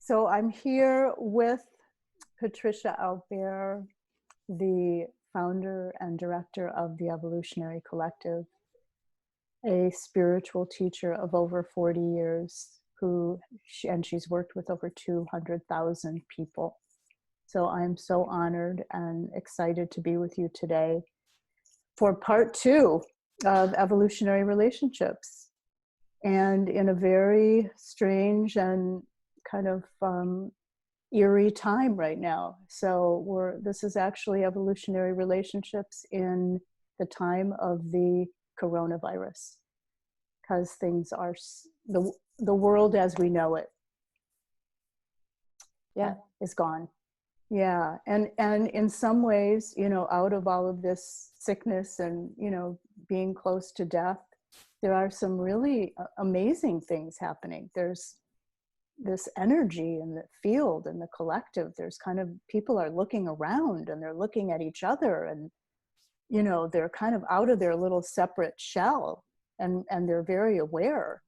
So I'm here with Patricia Albere, the founder and director of the Evolutionary Collective, a spiritual teacher of over 40 years and she's worked with over 200,000 people. So I'm so honored and excited to be with you today for part 2 of Evolutionary Relationships. And in a very strange and kind of eerie time right now. So this is actually Evolutionary Relationships in the time of the coronavirus, because things are the world as we know it is gone. Yeah. And in some ways, out of all of this sickness and being close to death, there are some really amazing things happening. There's this energy in the field and the collective. There's kind of, people are looking around and they're looking at each other, and they're kind of out of their little separate shell, and they're very aware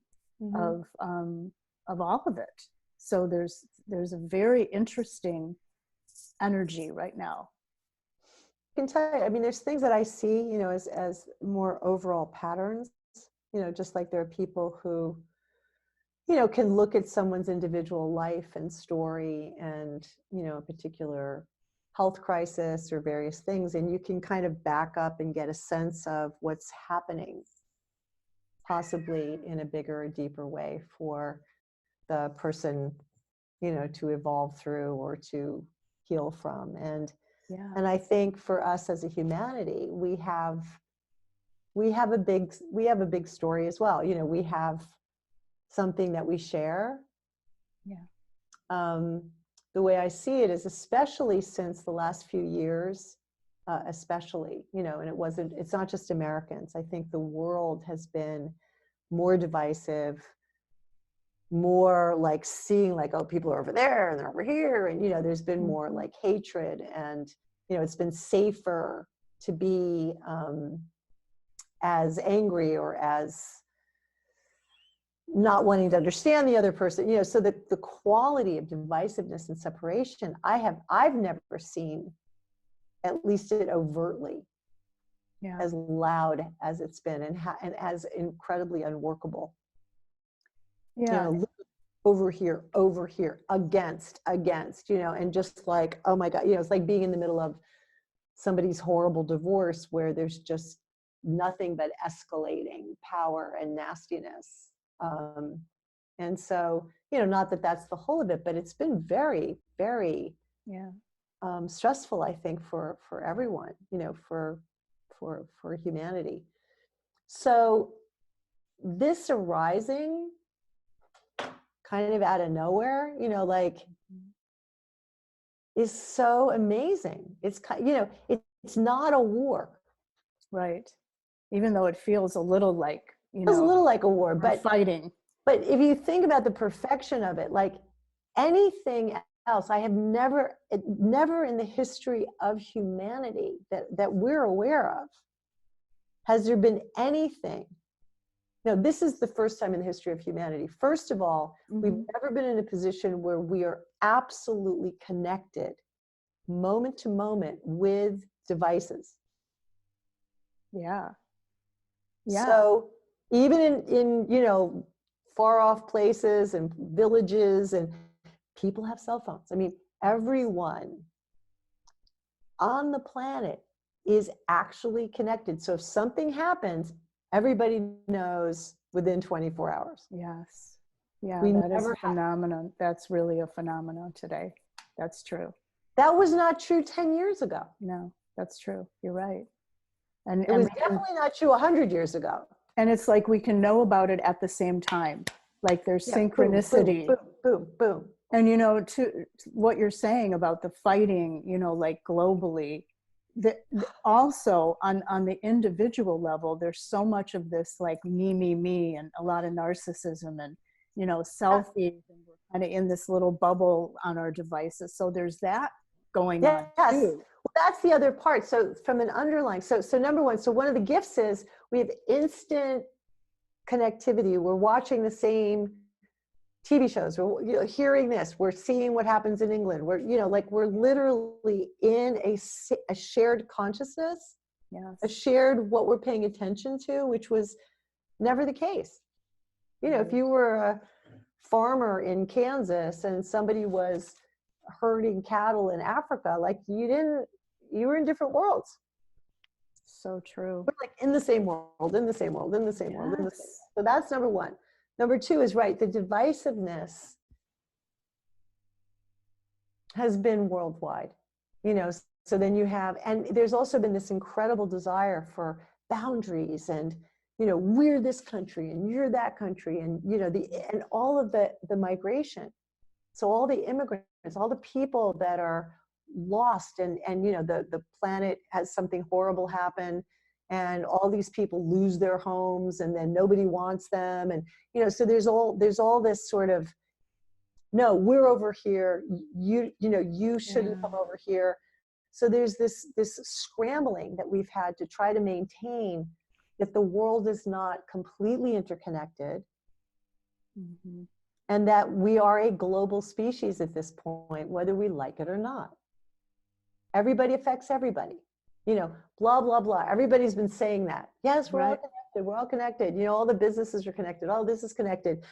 of all of it. So there's a very interesting energy right now. I can tell you, I mean, there's things that I see, as more overall patterns, just like there are people who, can look at someone's individual life and story and, a particular health crisis or various things, and you can kind of back up and get a sense of what's happening, possibly in a bigger or deeper way for the person, to evolve through or to heal from. And I think for us as a humanity, we have a big story as well. We have something that we share. The way I see it is, especially since the last few years, and it's not just Americans. I think the world has been more divisive, more like seeing like, oh, people are over there and they're over here. And, there's been more like hatred, and, it's been safer to be as angry or as not wanting to understand the other person, so that the quality of divisiveness and separation, I've never seen, at least it overtly, as loud as it's been, and as incredibly unworkable. Over here, against, and just like, oh my God, it's like being in the middle of somebody's horrible divorce where there's just nothing but escalating power and nastiness. And so, not that that's the whole of it, but it's been very, very stressful, I think, for everyone, for humanity. So this arising kind of out of nowhere, is so amazing. It's it's not a war, right? Even though it feels a little like, it's a little like a war, but fighting. But if you think about the perfection of it, like anything else, I have never in the history of humanity that we're aware of, has there been anything. No, this is the first time in the history of humanity. First of all, we've never been in a position where we are absolutely connected moment to moment with devices. So even in far off places and villages, and people have cell phones. I mean, everyone on the planet is actually connected. So if something happens, everybody knows within 24 hours. Yes. Yeah, that is a phenomenon. That's really a phenomenon today. That's true. That was not true 10 years ago. No, that's true. You're right. And it was definitely not true 100 years ago. And it's like we can know about it at the same time. Like there's synchronicity. Boom, boom, boom, boom. And, to what you're saying about the fighting, like globally, also on the individual level, there's so much of this like me, and a lot of narcissism and, selfies, and we're kind of in this little bubble on our devices. So there's that going on too. Well, that's the other part. So from an underlying, so number one, so one of the gifts is we have instant connectivity. We're watching the same TV shows, we're, you know, hearing this, we're seeing what happens in England. We're, you know, like we're literally in a shared consciousness, Yes. a shared what we're paying attention to, which was never the case. You know, if you were a farmer in Kansas and somebody was herding cattle in Africa, like you were in different worlds. So true. We're like in the same world, in the same world, in the same world, in the same world. Yes. So that's number one. Number two is right. The divisiveness has been worldwide, you know, so then you have, and there's also been this incredible desire for boundaries and, you know, we're this country and you're that country and, you know, and all of the migration. So all the immigrants, all the people that are lost and you know, the planet has something horrible happen and all these people lose their homes and then nobody wants them. And, you know, so there's all this sort of, no, we're over here. You know, you shouldn't come over here. So there's this scrambling that we've had to try to maintain that the world is not completely interconnected. Mm-hmm. And that we are a global species at this point, whether we like it or not. Everybody affects everybody. You know, blah, blah, blah. Everybody's been saying that. Yes, we're all connected. We're all connected. You know, all the businesses are connected. All this is connected.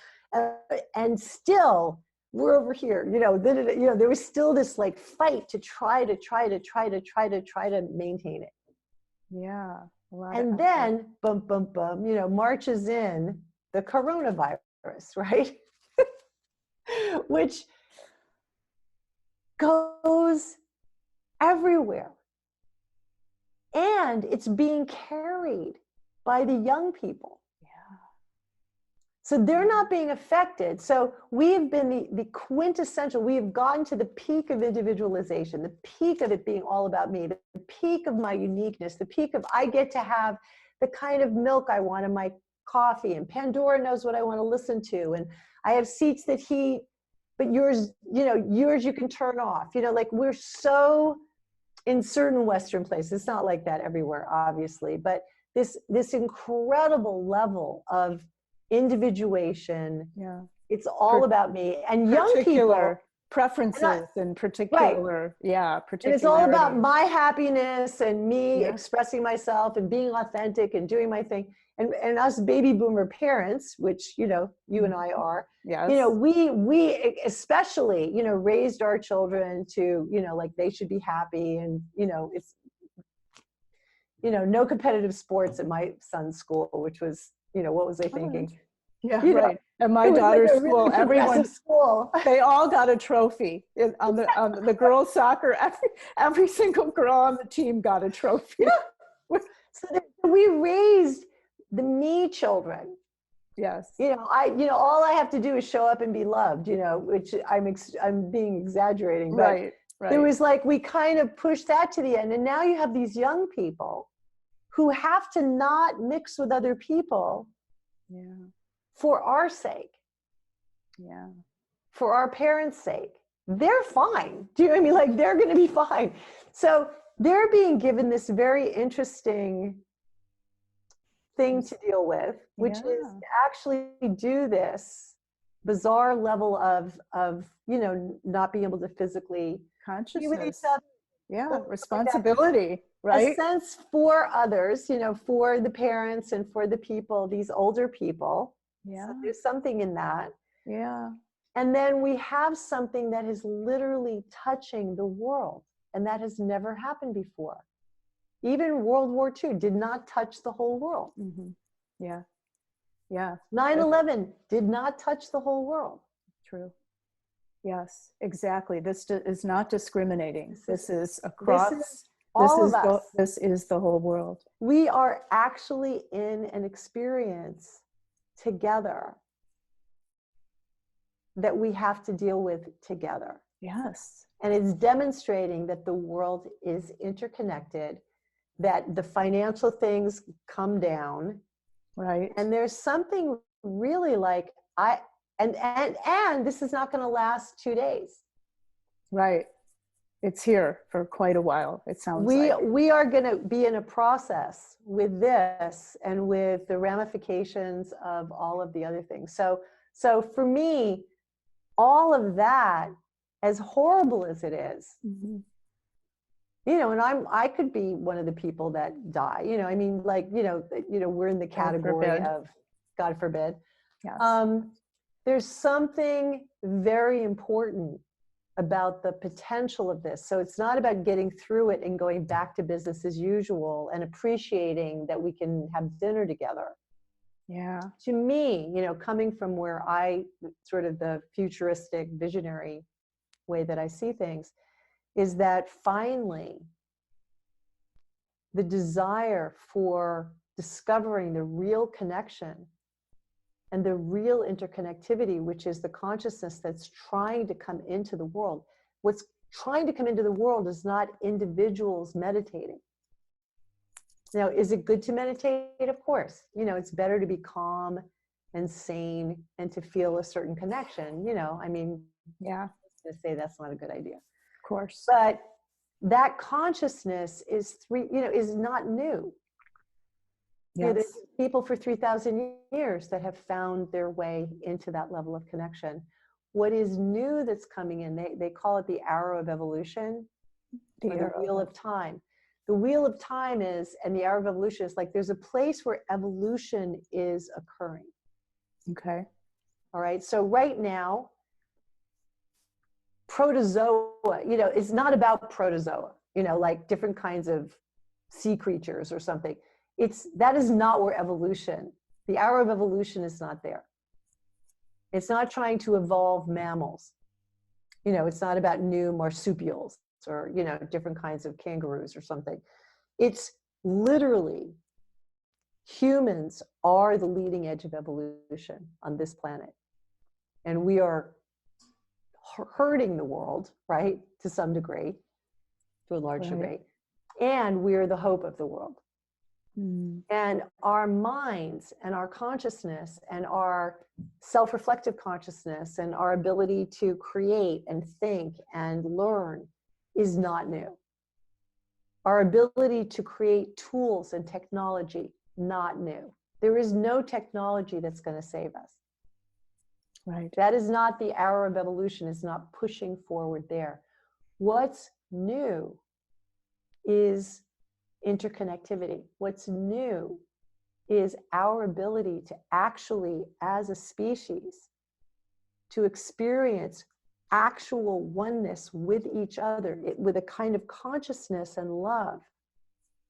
And still, we're over here. You know, there was still this like fight to try to maintain it. Yeah. And then, bum, bum, bum, you know, marches in the coronavirus, right? Which goes everywhere. And it's being carried by the young people. Yeah. So they're not being affected. So we've been the quintessential, we have gotten to the peak of individualization, the peak of it being all about me, the peak of my uniqueness, the peak of I get to have the kind of milk I want in my coffee, and Pandora knows what I want to listen to, and I have seats that but yours, you know, yours you can turn off. You know, like we're so, in certain Western places, it's not like that everywhere, obviously, but this incredible level of individuation. Yeah. It's all about me. And young people, preferences in particular. Right. Yeah. And it's all about my happiness and me expressing myself and being authentic and doing my thing. And us baby boomer parents, which, you know, you and I are, yes. you know, we especially, you know, raised our children to, you know, like they should be happy. And, you know, it's, you know, no competitive sports at my son's school, which was, you know, what was I thinking? Yeah, you right. Know, at my daughter's like school, really school. They all got a trophy on the girls' soccer. Every single girl on the team got a trophy. So we raised the me children. Yes. You know, all I have to do is show up and be loved, you know, which I'm being exaggerating, but right. It was like, we kind of pushed that to the end. And now you have these young people who have to not mix with other people. Yeah. For our sake. Yeah. For our parents' sake. They're fine. Do you know what I mean? Like they're going to be fine. So they're being given this very interesting thing to deal with, which is to actually do this bizarre level of, you know, not being able to physically consciousness. Be with each other. Yeah. Responsibility, right? A sense for others, you know, for the parents and for the people, these older people. Yeah. So there's something in that. Yeah. And then we have something that is literally touching the world. And that has never happened before. Even World War II did not touch the whole world. Mm-hmm. Yeah. Yeah. 9/11 did not touch the whole world. True. Yes, exactly. This is not discriminating. This is across. This is the whole world. We are actually in an experience together that we have to deal with together. Yes. And it's demonstrating that the world is interconnected, that the financial things come down. Right. And there's something really like, and this is not going to last 2 days. Right. It's here for quite a while, it sounds like. We are going to be in a process with this and with the ramifications of all of the other things. So for me, all of that, as horrible as it is, Mhm. you know, and I could be one of the people that die, you know, I mean, like, we're in the God category forbid. of, God forbid. Yes. There's something very important about the potential of this. So it's not about getting through it and going back to business as usual and appreciating that we can have dinner together. Yeah. To me, you know, coming from where I sort of the futuristic visionary way that I see things, is that finally the desire for discovering the real connection and the real interconnectivity, which is the consciousness that's trying to come into the world. What's trying to come into the world is not individuals meditating. Now, is it good to meditate? Of course. You know, it's better to be calm and sane and to feel a certain connection. You know, I mean, Yeah. I was going to say that's not a good idea. Of course. But that consciousness is not new. Yes. You know, there's people for 3,000 years that have found their way into that level of connection. What is new that's coming in, they call it the arrow of evolution, or the wheel of time. The wheel of time is, and the arrow of evolution is like, there's a place where evolution is occurring. Okay. All right. So right now, protozoa, you know, it's not about protozoa, you know, like different kinds of sea creatures or something. That is not where evolution, the arrow of evolution is not there. It's not trying to evolve mammals. You know, it's not about new marsupials or, you know, different kinds of kangaroos or something. It's literally humans are the leading edge of evolution on this planet. And we are hurting the world, right? To some degree, to a large degree. And we're the hope of the world. And our minds and our consciousness and our self-reflective consciousness and our ability to create and think and learn is not new. Our ability to create tools and technology, not new. There is no technology that's going to save us. Right. That is not the arrow of evolution. It's not pushing forward there. What's new is interconnectivity. What's new is our ability to actually, as a species, to experience actual oneness with each other, with a kind of consciousness and love,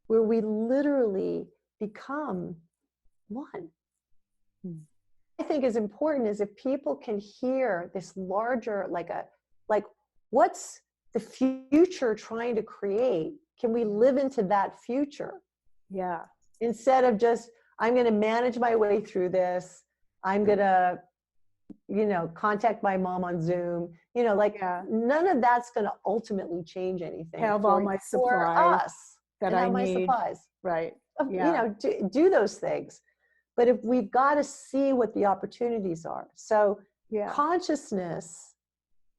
where we literally become one. I think is important is if people can hear this larger, like what's the future trying to create? Can we live into that future? Yeah. Instead of just, I'm going to manage my way through this. I'm going to, you know, contact my mom on Zoom, you know, like none of that's going to ultimately change anything. Have all my for supplies us that and I all my need. supplies. Right. You know, do those things. But if we've got to see what the opportunities are. So consciousness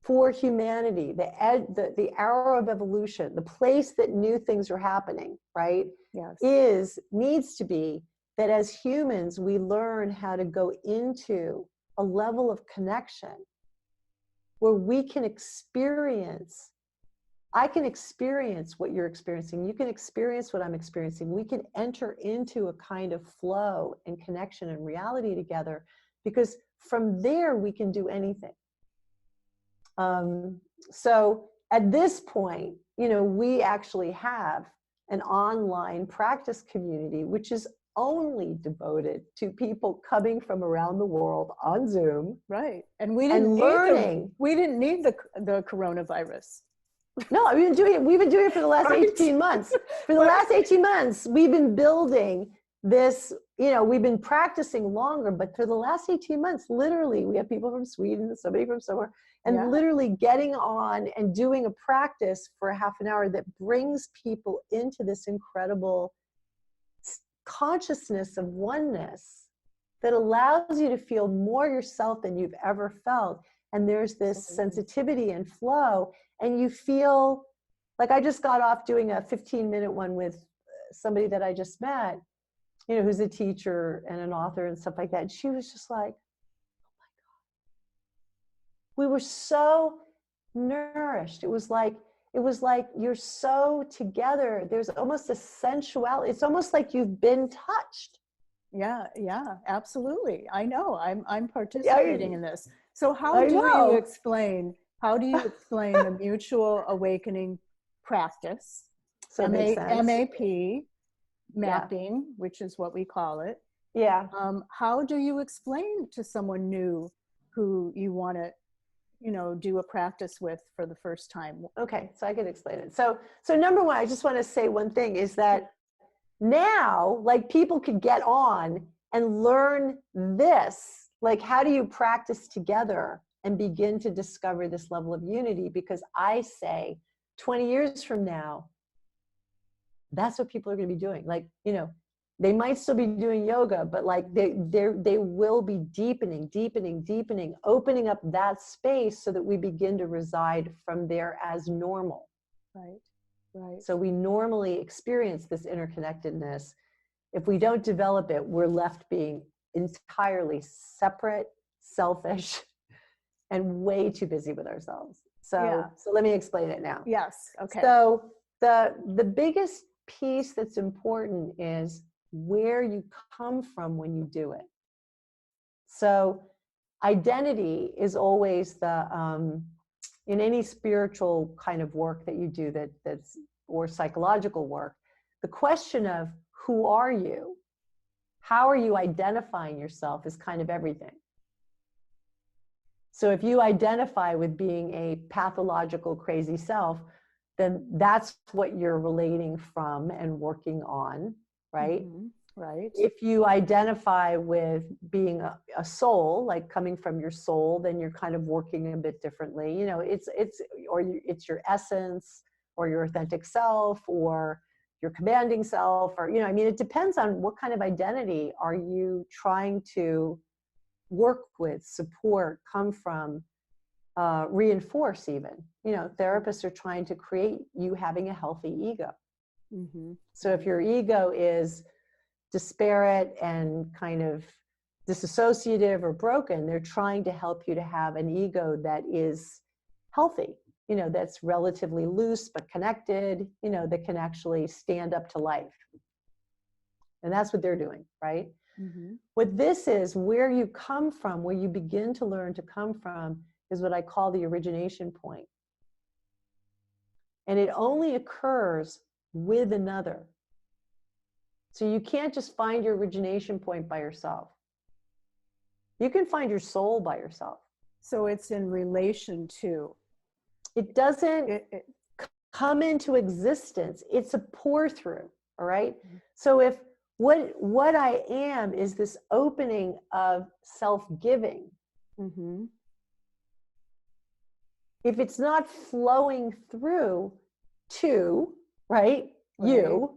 for humanity, the arrow of evolution, the place that new things are happening, right? Needs to be that as humans, we learn how to go into a level of connection where we can experience, I can experience what you're experiencing. You can experience what I'm experiencing. We can enter into a kind of flow and connection and reality together, because from there we can do anything. So at this point, you know, we actually have an online practice community, which is only devoted to people coming from around the world on Zoom. Right. And we didn't need the coronavirus. No, we've been doing it for the last 18 months. For the last 18 months, we've been building this, you know, we've been practicing longer, but for the last 18 months, literally, we have people from Sweden, somebody from somewhere, and literally getting on and doing a practice for a half an hour that brings people into this incredible consciousness of oneness that allows you to feel more yourself than you've ever felt. And there's this sensitivity and flow, and you feel like, I just got off doing a 15-minute one with somebody that I just met, you know, who's a teacher and an author and stuff like that. And she was just like, we were so nourished. It was like you're so together. There's almost a sensuality. It's almost like you've been touched. Yeah, yeah, absolutely. I know. I'm I, participating in this. So I know. how do you explain the mutual awakening practice, So it makes sense. MAP, Yeah. mapping, which is what we call it? Yeah. How do you explain to someone new who you want to, do a practice with for the first time? Okay. So I can explain it. So number one, I just want to say one thing is that now, like, people could get on and learn this. Like, how do you practice together and begin to discover this level of unity? Because I say 20 years from now, that's what people are going to be doing. Like, they might still be doing yoga, but like they will be deepening, opening up that space so that we begin to reside from there as normal. Right, right. So we normally experience this interconnectedness. If we don't develop it, we're left being entirely separate, selfish, and way too busy with ourselves. So let me explain it now. Yes. Okay. So the biggest piece that's important is where you come from when you do it. So identity is always in any spiritual kind of work that you do that's or psychological work, the question of who are you? How are you identifying yourself is kind of everything. So if you identify with being a pathological crazy self, then that's what you're relating from and working on, right? Mm-hmm. Right. If you identify with being a soul, like coming from your soul, then you're kind of working a bit differently. It's your essence or your authentic self or your commanding self, or, it depends on what kind of identity are you trying to work with, support, come from, reinforce even. Therapists are trying to create you having a healthy ego. Mm-hmm. So if your ego is disparate and kind of disassociative or broken, they're trying to help you to have an ego that is healthy, that's relatively loose but connected, that can actually stand up to life. And that's what they're doing, right? Mm-hmm. What this is, where you come from, where you begin to learn to come from, is what I call the origination point. And it only occurs with another. So you can't just find your origination point by yourself. You can find your soul by yourself. So it's in relation to. It doesn't come into existence. It's a pour through, all right? Mm-hmm. So if what I am is this opening of self-giving, mm-hmm. if it's not flowing through to, right, you,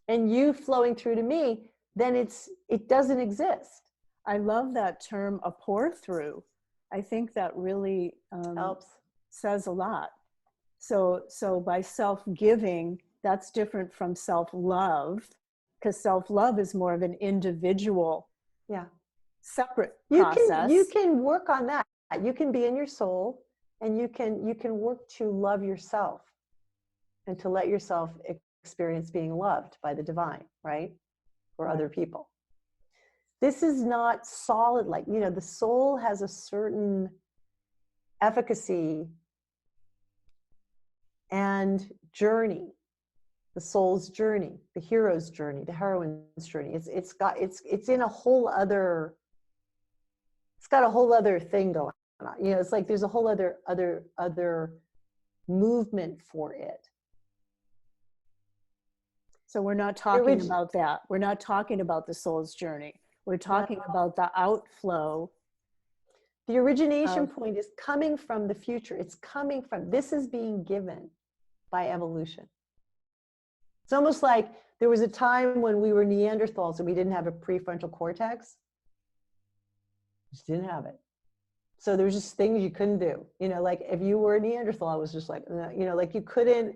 and you flowing through to me, then it doesn't exist. I love that term, a pour through. I think that really helps. Says a lot. So by self-giving, that's different from self-love, because self-love is more of an individual, separate process. You can work on that. You can be in your soul, and you can work to love yourself and to let yourself experience being loved by the divine, right? Or other people. This is not solid, like, the soul has a certain efficacy and journey, the soul's journey, the hero's journey, the heroine's journey. It's in a whole other, it's got a whole other thing going on. It's like there's a whole other movement for it. So we're not talking about that. We're not talking about the soul's journey. We're talking about the outflow. The origination point is coming from the future. It's coming from, this is being given by evolution. It's almost like there was a time when we were Neanderthals and we didn't have a prefrontal cortex. Just didn't have it. So there was just things you couldn't do. Like if you were a Neanderthal, it was just like, like you couldn't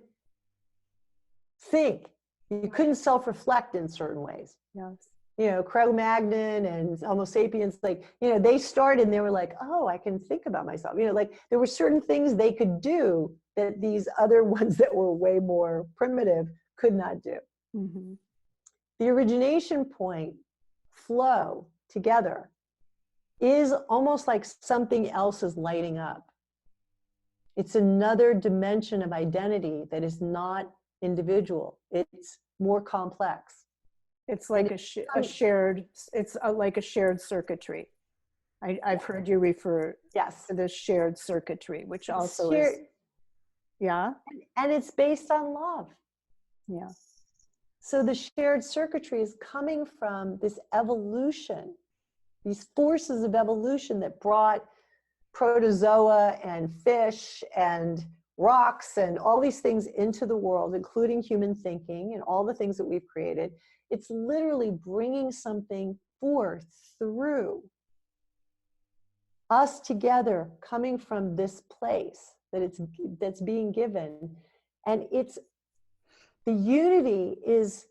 think. You couldn't self-reflect in certain ways. Yes. you know, Cro-Magnon and Homo sapiens, like, you know, they started and they were like, oh, I can think about myself. You know, like there were certain things they could do that these other ones that were way more primitive could not do. Mm-hmm. The origination point, flow together, is almost like something else is lighting up. It's another dimension of identity that is not individual. It's more complex. It's like a shared, it's like a shared circuitry. I've heard you refer Yes. to this shared circuitry, which also shared, is, yeah? and it's based on love. Yeah. So the shared circuitry is coming from this evolution, these forces of evolution that brought protozoa and fish and rocks and all these things into the world, including human thinking and all the things that we've created. It's literally bringing something forth through us together, coming from this place that's being given. And it's, the unity is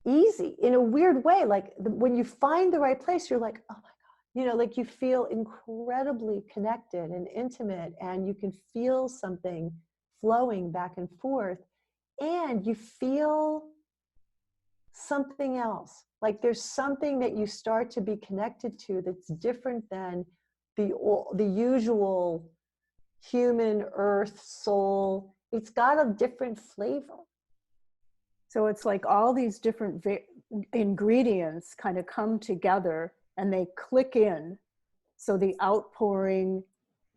easy in a weird way. Like when you find the right place, you're like, oh my God, you know, like you feel incredibly connected and intimate, and you can feel something flowing back and forth, and you feel something else. Like there's something that you start to be connected to that's different than the usual human earth soul. It's got a different flavor. So it's like all these different ingredients kind of come together and they click in. So the outpouring,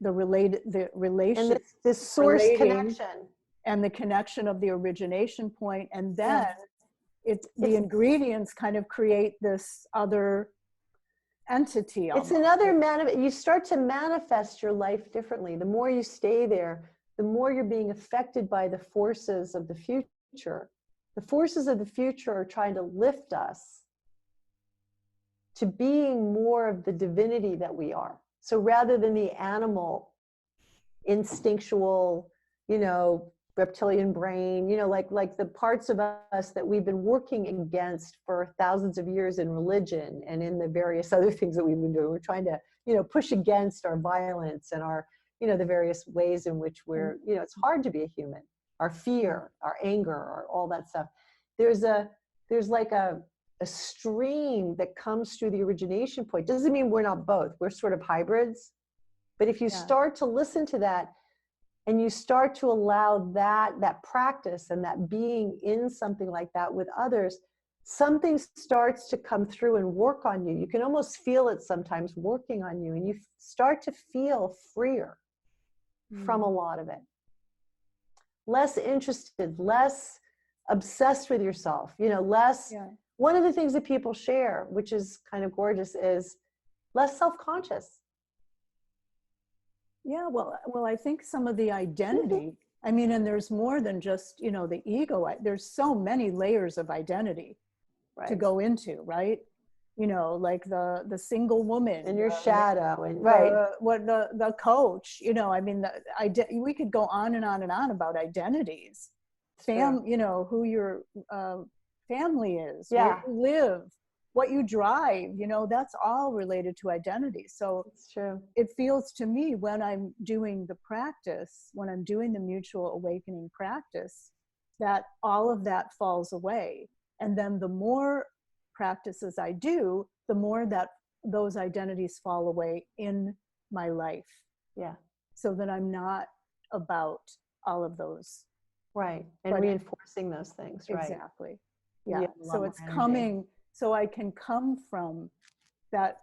the relation, and this source connection, and the connection of the origination point, and then the ingredients kind of create this other entity. It's another you start to manifest your life differently. The more you stay there, the more you're being affected by the forces of the future. The forces of the future are trying to lift us to being more of the divinity that we are. So rather than the animal, instinctual, you know, reptilian brain, you know, like the parts of us that we've been working against for thousands of years in religion and in the various other things that we've been doing. We're trying to, you know, push against our violence and our, you know, the various ways in which we're, you know, it's hard to be a human. Our fear, our anger, all that stuff. There's like a stream that comes through the origination point. Doesn't mean we're not both. We're sort of hybrids. But if you start to listen to that, and you start to allow that practice and that being in something like that with others, something starts to come through and work on you. You can almost feel it sometimes working on you, and you start to feel freer from a lot of it. Less interested, less obsessed with yourself, you know, less. One of the things that people share, which is kind of gorgeous, is less self-conscious. Yeah, well, I think some of the identity, I mean, and there's more than just, you know, the ego. There's so many layers of identity to go into, right? You know, like the single woman. And your shadow, and the coach, you know, I mean, we could go on and on and on about identities. You know, who your family is, where you live, what you drive, you know, that's all related to identity. So it's true. It feels to me when I'm doing the practice, when I'm doing the mutual awakening practice, that all of that falls away. And then the more practices I do, the more that those identities fall away in my life. Yeah. So that I'm not about all of those. Right. And reinforcing those things. Right. Exactly. Yeah. So it's coming. So I can come from that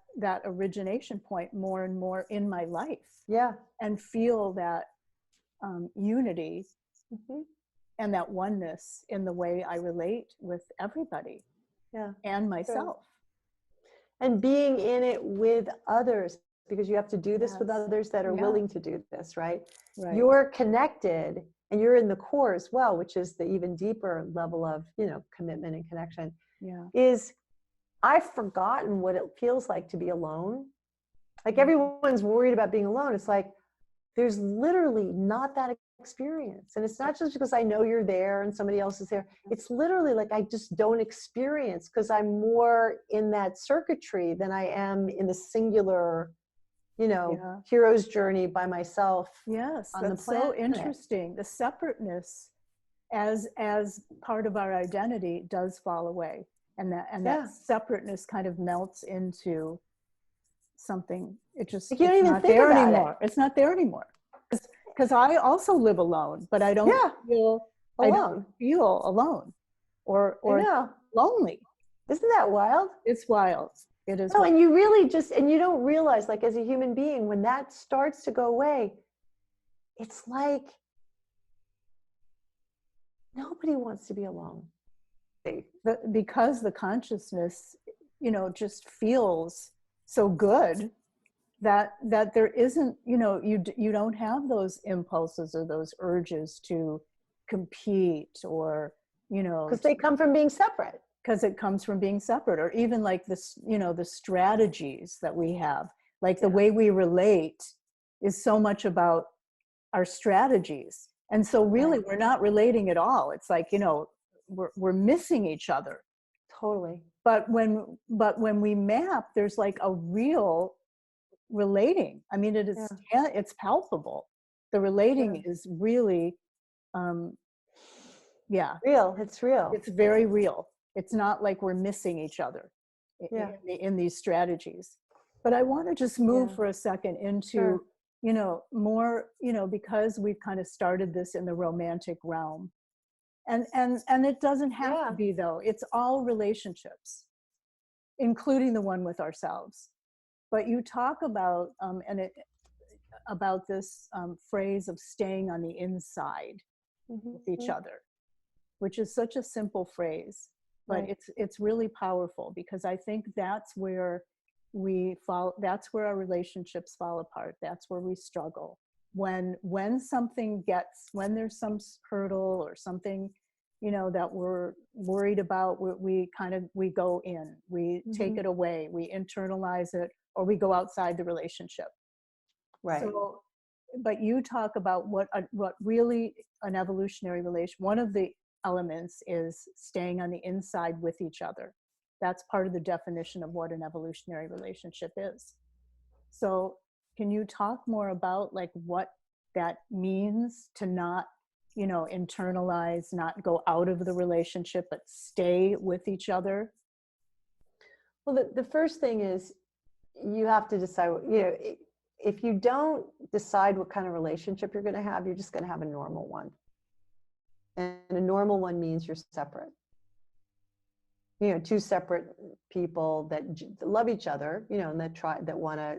origination point more and more in my life. Yeah. And feel that unity and that oneness in the way I relate with everybody. Yeah. And myself. And being in it with others, because you have to do this with others that are willing to do this, right? You're connected and you're in the core as well, which is the even deeper level of, you know, commitment and connection. Is I've forgotten what it feels like to be alone. Like everyone's worried about being alone. It's like, there's literally not that experience. And it's not just because I know you're there and somebody else is there. It's literally like I just don't experience, because I'm more in that circuitry than I am in the singular, Yeah. hero's journey by myself. Yes, on the that's so planet. interesting. The separateness as part of our identity does fall away, and that separateness kind of melts into something. It just, Like, you don't it's even not think there about anymore. It's not there anymore. Because I also live alone, but I don't feel alone. alone or I know. lonely. Isn't that wild? It's wild. It is No, wild. and you really just, and you don't realize, like, as a human being, when that starts to go away, it's like nobody wants to be alone. Because the consciousness, just feels so good that there isn't, you don't have those impulses or those urges to compete, or Because they come from being separate. because it comes from being separate, or even like this, the strategies that we have, like the way we relate is so much about our strategies. And so really we're not relating at all. It's like, we're missing each other. Totally. But when we map, there's like a real relating. I mean, it's palpable. The relating is really, real. It's real. It's very real. It's not like we're missing each other in these strategies. But I want to just move for a second into, more, because we've kind of started this in the romantic realm. And it doesn't have to be, though. It's all relationships, including the one with ourselves. But you talk about, about this phrase of staying on the inside with each other, which is such a simple phrase, but it's really powerful, because I think that's where that's where our relationships fall apart. That's where we struggle. When there's some hurdle or something, that we're worried about, we go in, we take it away, we internalize it, or we go outside the relationship. Right. So, but you talk about what really an evolutionary relation, one of the elements is staying on the inside with each other. That's part of the definition of what an evolutionary relationship is. So can you talk more about like what that means to not, internalize, not go out of the relationship, but stay with each other? Well, the first thing is you have to decide, if you don't decide what kind of relationship you're going to have, you're just going to have a normal one. And a normal one means you're separate. Two separate people that love each other, and that want to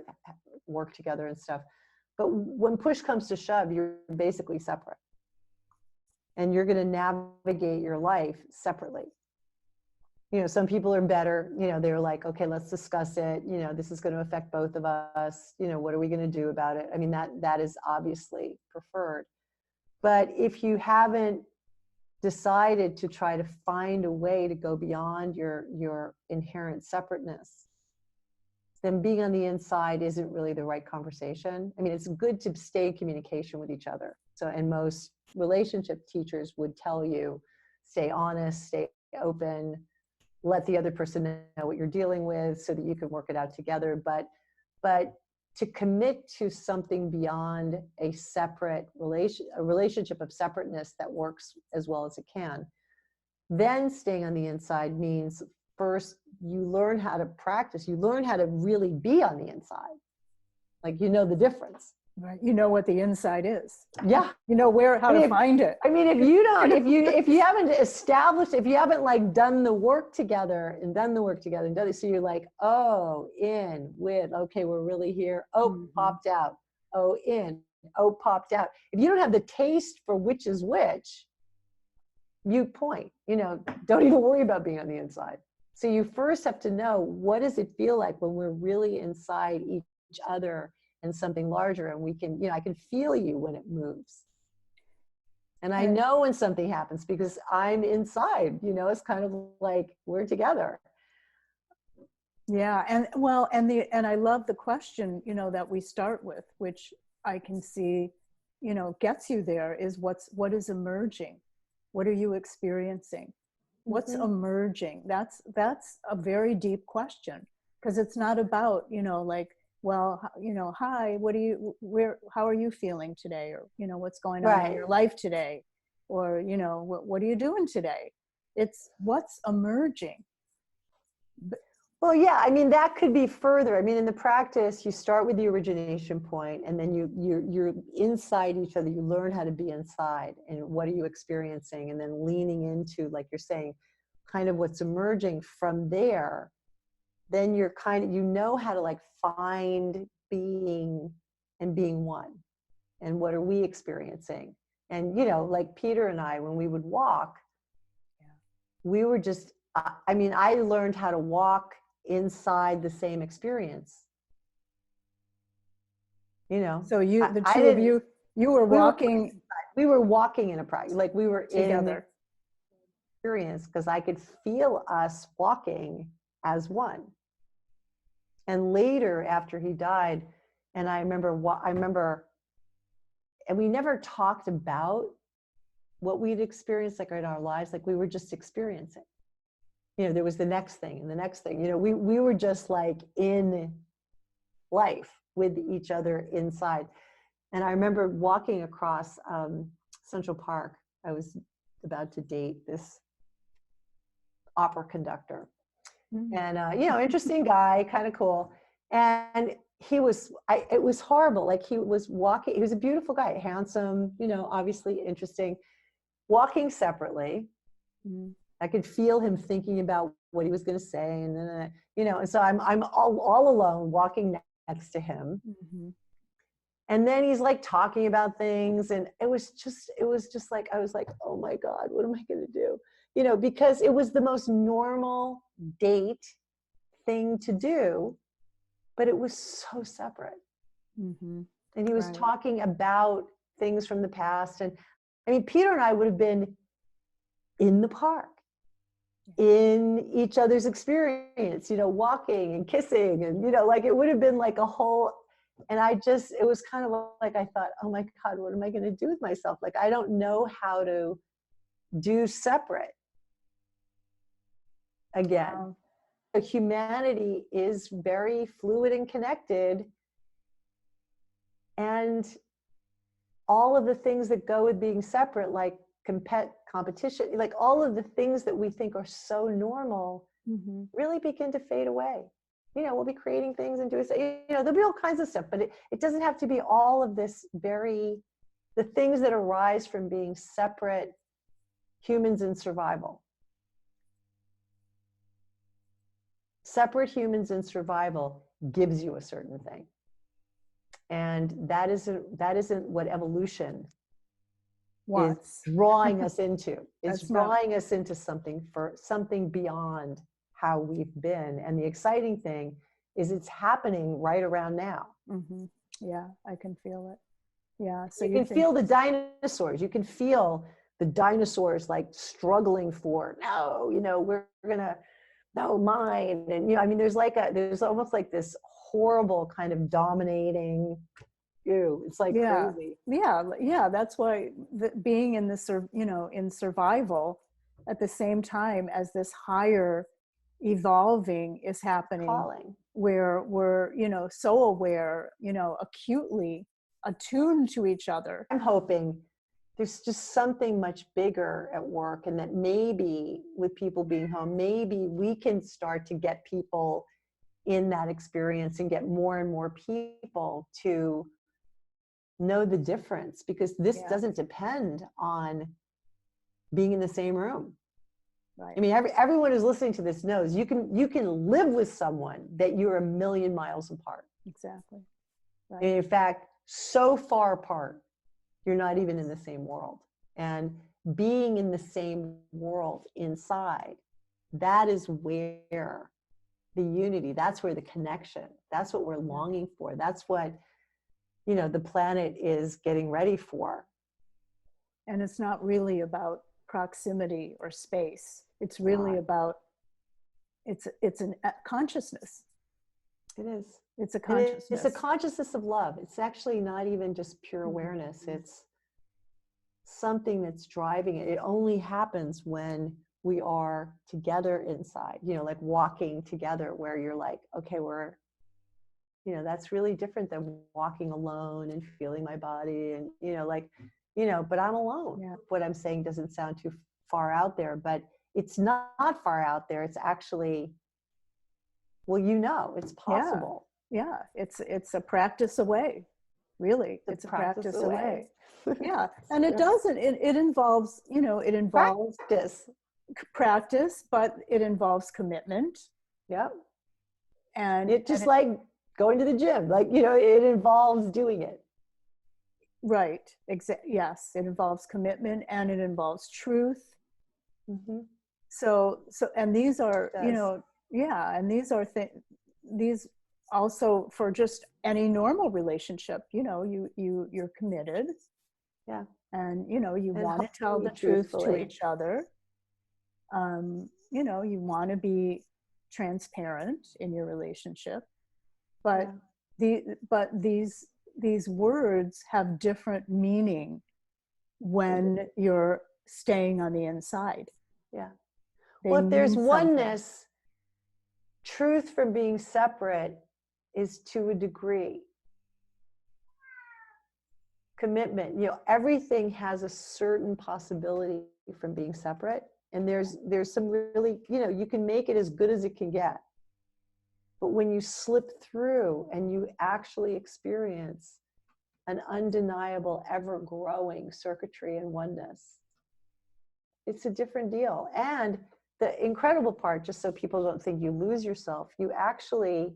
work together and stuff. But when push comes to shove, you're basically separate. And you're going to navigate your life separately. Some people are better, they're like, okay, let's discuss it. This is going to affect both of us. What are we going to do about it? I mean, that is obviously preferred. But if you haven't decided to try to find a way to go beyond your inherent separateness, then being on the inside isn't really the right conversation. I mean, it's good to stay in communication with each other. So, and most relationship teachers would tell you, stay honest, stay open, let the other person know what you're dealing with so that you can work it out together. But to commit to something beyond a relationship of separateness that works as well as it can, then staying on the inside means first you learn how to practice, you learn how to really be on the inside. Like, the difference. Right. You know what the inside is. Yeah. You know how to find it. I mean, if you don't, if you haven't established, if you haven't like done the work together and done it, so you're like, oh, in, with, okay, we're really here. Oh, popped out. Oh, in. Oh, popped out. If you don't have the taste for which is which, mute point, don't even worry about being on the inside. So you first have to know, what does it feel like when we're really inside each other and something larger, and we can, I can feel you when it moves. And I know when something happens because I'm inside, it's kind of like we're together. Yeah. And I love the question, that we start with, which I can see, gets you there is what is emerging. What are you experiencing? What's Mm-hmm. emerging? That's a very deep question, because it's not about, like, well, hi, how are you feeling today? Or, what's going on in Right. your life today? Or, what are you doing today? It's what's emerging. Well, yeah, I mean, that could be further. I mean, in the practice, you start with the origination point, and then you're inside each other. You learn how to be inside, and what are you experiencing, and then leaning into, like you're saying, kind of what's emerging from there. Then you're kind of, how to like find being and being one, and what are we experiencing? And like Peter and I, when we would walk, we were just, I mean, I learned how to walk inside the same experience. So the I two of didn't, you were walking we were walking in a practice, like we were in the together. experience, because I could feel us walking as one. And later, after he died, and I remember, and we never talked about what we'd experienced, like in our lives, like we were just experiencing. There was the next thing and the next thing. We were just like in life with each other inside. And I remember walking across Central Park. I was about to date this opera conductor. And, interesting guy, kind of cool. And it was horrible. Like he was walking, he was a beautiful guy, handsome, obviously interesting, walking separately. Mm-hmm. I could feel him thinking about what he was going to say. And then, and so I'm all alone walking next to him. Mm-hmm. And then he's like talking about things. And it was just like, I was like, oh my God, what am I going to do? Because it was the most normal date thing to do, but it was so separate. Mm-hmm. And he was Right. talking about things from the past. And I mean, Peter and I would have been in the park, in each other's experience, walking and kissing, and, like it would have been like a whole, and it was kind of like, I thought, oh my God, what am I going to do with myself? Like, I don't know how to do separate again. Wow. Humanity is very fluid and connected, and all of the things that go with being separate, like competition, like all of the things that we think are so normal, Mm-hmm. really begin to fade away. We'll be creating things and doing, there'll be all kinds of stuff, but it doesn't have to be all of this the things that arise from being separate humans in survival. Separate humans in survival gives you a certain thing. And that isn't what evolution is drawing us into. It's drawing us into something beyond how we've been. And the exciting thing is it's happening right around now. Mm-hmm. Yeah, I can feel it. Yeah. So you can feel the dinosaurs. You can feel the dinosaurs like struggling for, no, we're gonna, no, mine. And I mean, there's almost like this horrible kind of dominating. It's like crazy. Yeah. That's why being in this, in survival at the same time as this higher evolving is happening, Calling. where we're, so aware, acutely attuned to each other. I'm hoping there's just something much bigger at work, and that maybe with people being home, maybe we can start to get people in that experience and get more and more people to know the difference, because this doesn't depend on being in the same room. Right. I mean, everyone who's listening to this knows you can live with someone that you're a million miles apart. Exactly. Right. And in fact, so far apart, you're not even in the same world. And being in the same world inside, that is where the unity, that's where the connection, that's what we're longing for. That's what, the planet is getting ready for. And it's not really about proximity or space. It's really about, it's an consciousness. It is. It's a And it's a consciousness. consciousness of love. It's actually not even just pure awareness. It's something that's driving it. It only happens when we are together inside, like walking together, where you're like, okay, that's really different than walking alone and feeling my body and, but I'm alone. Yeah. What I'm saying doesn't sound too far out there, but it's not far out there. It's actually, well, it's possible. Yeah. It's a practice away. Really. It's a practice away. Yeah. And it involves, it involves practice, but it involves commitment. Yep. And like going to the gym, it involves doing it. Right. Yes. It involves commitment and it involves truth. Mm-hmm. So, and these are, and these are these also for just any normal relationship, you're committed. Yeah. And, you want to tell the truth to each other. You want to be transparent in your relationship, but these words have different meaning when you're staying on the inside. Yeah. Well, if there's oneness, truth from being separate is to a degree. Commitment, everything has a certain possibility from being separate. And there's some really, you can make it as good as it can get. But when you slip through and you actually experience an undeniable, ever-growing circuitry and oneness, it's a different deal. And the incredible part, just so people don't think you lose yourself, you actually,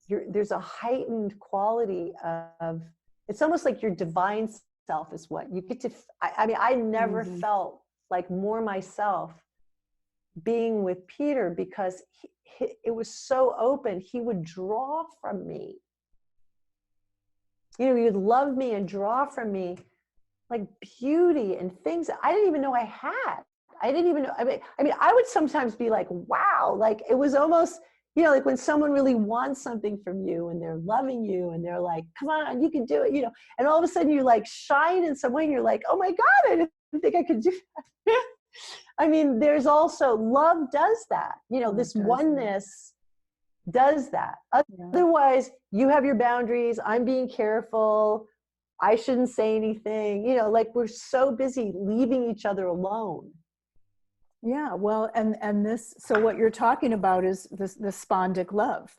there's a heightened quality of, it's almost like your divine self is what you get to, I never felt like more myself being with Peter, because it was so open. He would draw from me. He would love me and draw from me like beauty and things that I didn't even know I had. I didn't even know. I mean, I would sometimes be like, wow, like it was almost, like when someone really wants something from you and they're loving you and they're like, come on, you can do it, and all of a sudden you like shine in some way and you're like, oh my God, I didn't think I could do that. I mean, there's also, love does that, this oneness does that. Otherwise, you have your boundaries. I'm being careful. I shouldn't say anything, like we're so busy leaving each other alone. Yeah, well, and this, so what you're talking about is the spondic love,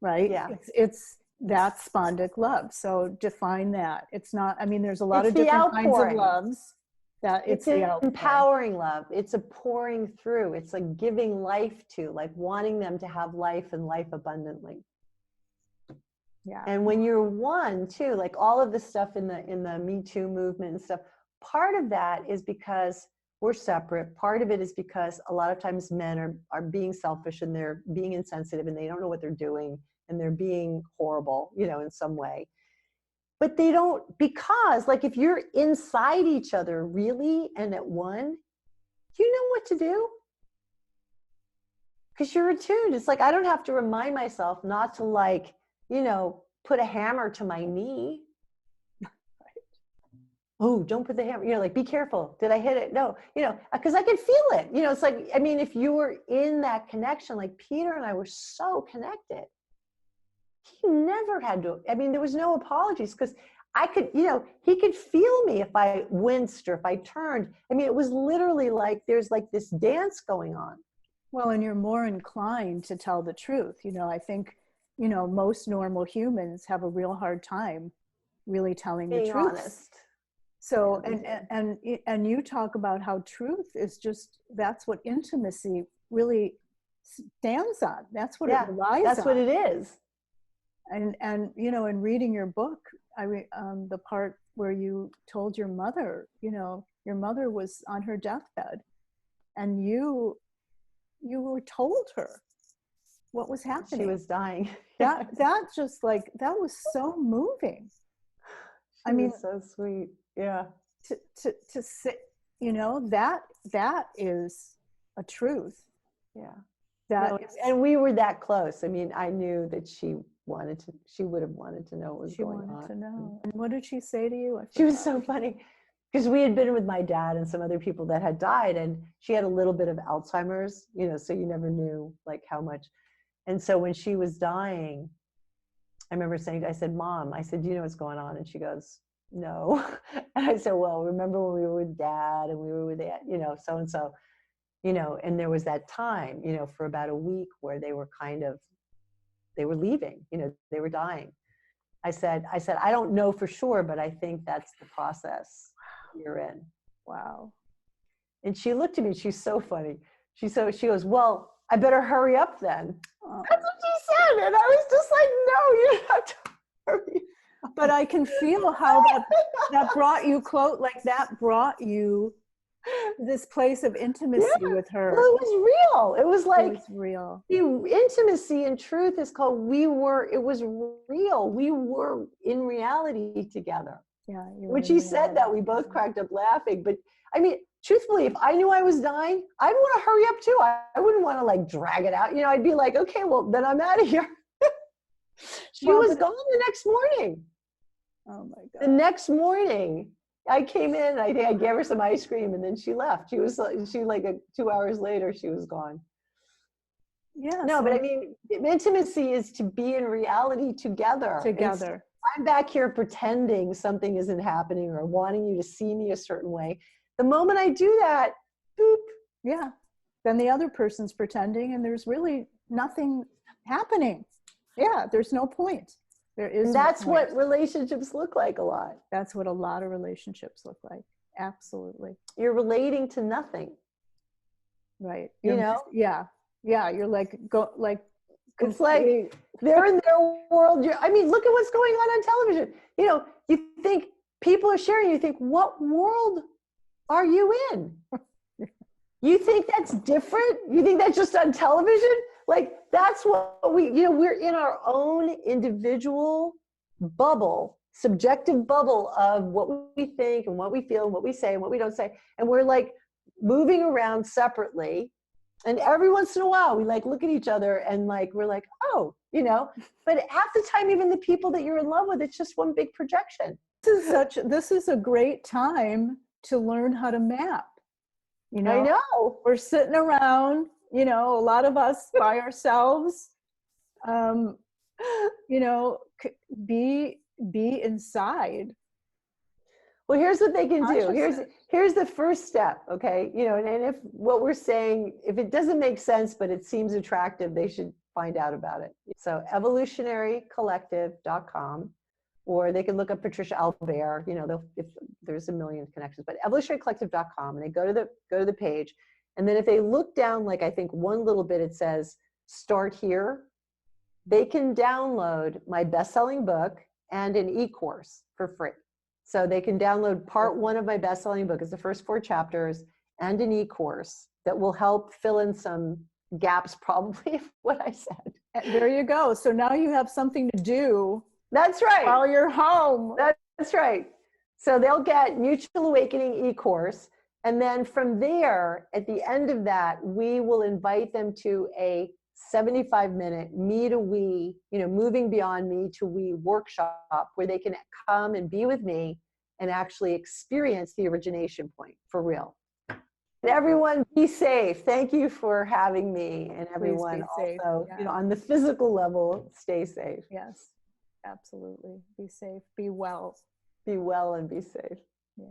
right? Yeah. It's that spondic love. So define that. It's not, I mean, there's a lot of different kinds of loves. That it's the empowering love. It's a pouring through. It's like giving life to, like wanting them to have life and life abundantly. Yeah. And when you're one too, like all of the stuff in the Me Too movement and stuff, part of that is because we're separate. Part of it is because a lot of times men are being selfish and they're being insensitive and they don't know what they're doing and they're being horrible, in some way. But they don't, because like if you're inside each other really and at one, you know what to do. Because you're attuned. It's like I don't have to remind myself not to like, put a hammer to my knee. Oh, don't put the hammer, like, be careful. Did I hit it? No, because I can feel it. It's like, I mean, if you were in that connection, like Peter and I were so connected. He never had to, I mean, there was no apologies because I could, he could feel me if I winced or if I turned. I mean, it was literally like, there's like this dance going on. Well, and you're more inclined to tell the truth. I think, most normal humans have a real hard time really telling the truth. Honest. So, and you talk about how truth is just, that's what intimacy really stands on. That's what it relies on. That's what it is. And in reading your book, the part where you told your mother, your mother was on her deathbed, and you were told her what was happening. She was dying. That just like, that was so moving. She was so sweet. Yeah. To sit, that is a truth. Yeah. That and we were that close. I mean, I knew that she she would have wanted to know what was She going wanted on. to know. And what did she say to you? She was so funny because we had been with my dad and some other people that had died, and she had a little bit of Alzheimer's, so you never knew like how much. And so when she was dying, I remember I said, Mom, I said, do you know what's going on? And she goes, no. And I said, well, remember when we were with Dad and we were with that, so-and-so, and there was that time, for about a week where they were they were leaving, they were dying. I said, I don't know for sure, but I think that's the process you're in. Wow. And she looked at me, she's so funny. She goes, well, I better hurry up then. Oh. That's what she said. And I was just like, no, you don't have to hurry. But I can feel how that brought you close, like that brought you to this place of intimacy with her. Well, it was real. It was like, it was real. The intimacy and truth is called, it was real. We were in reality together. Yeah. When she said that, we both cracked up laughing. But I mean, truthfully, if I knew I was dying, I'd want to hurry up too. I wouldn't want to like drag it out. I'd be like, okay, well, then I'm out of here. She was gone the next morning. Oh my God. The next morning, I came in, I think I gave her some ice cream, and then she left. She 2 hours later, she was gone. Yeah. No, but I mean, intimacy is to be in reality together. I'm back here pretending something isn't happening or wanting you to see me a certain way. The moment I do that, boop. Yeah. Then the other person's pretending and there's really nothing happening. Yeah. There's no point. There is. And that's what relationships look like a lot. That's what a lot of relationships look like. Absolutely. You're relating to nothing. Right. Yeah. Yeah. You're it's like they're in their world. I mean, look at what's going on television. You think people are sharing, you think, what world are you in? You think that's different? You think that's just on television? Like, that's what we're in our own individual bubble, subjective bubble of what we think and what we feel and what we say and what we don't say. And we're like moving around separately. And every once in a while, we like look at each other and like, we're like, oh, but half the time, even the people that you're in love with, it's just one big projection. This is a great time to learn how to map. I know. We're sitting around, a lot of us by ourselves, be inside. Well, here's what they can do. Here's the first step, okay? And if what we're saying, if it doesn't make sense, but it seems attractive, they should find out about it. So evolutionarycollective.com, or they can look up Patricia Albere, if there's a million connections, but evolutionarycollective.com, and they go to the page. And then if they look down, like I think one little bit, it says, start here. They can download my best-selling book and an e-course for free. So they can download part 1 of my best-selling book, it's the first 4 chapters, and an e-course that will help fill in some gaps, probably, of what I said. And there you go. So now you have something to do. That's right. While you're home. That's right. So they'll get Mutual Awakening e-course. And then from there, at the end of that, we will invite them to a 75-minute me to we, moving beyond me to we workshop where they can come and be with me and actually experience the origination point for real. And everyone, be safe. Thank you for having me. And everyone also, on the physical level, stay safe. Yes, absolutely. Be safe. Be well. Be well and be safe. Yeah.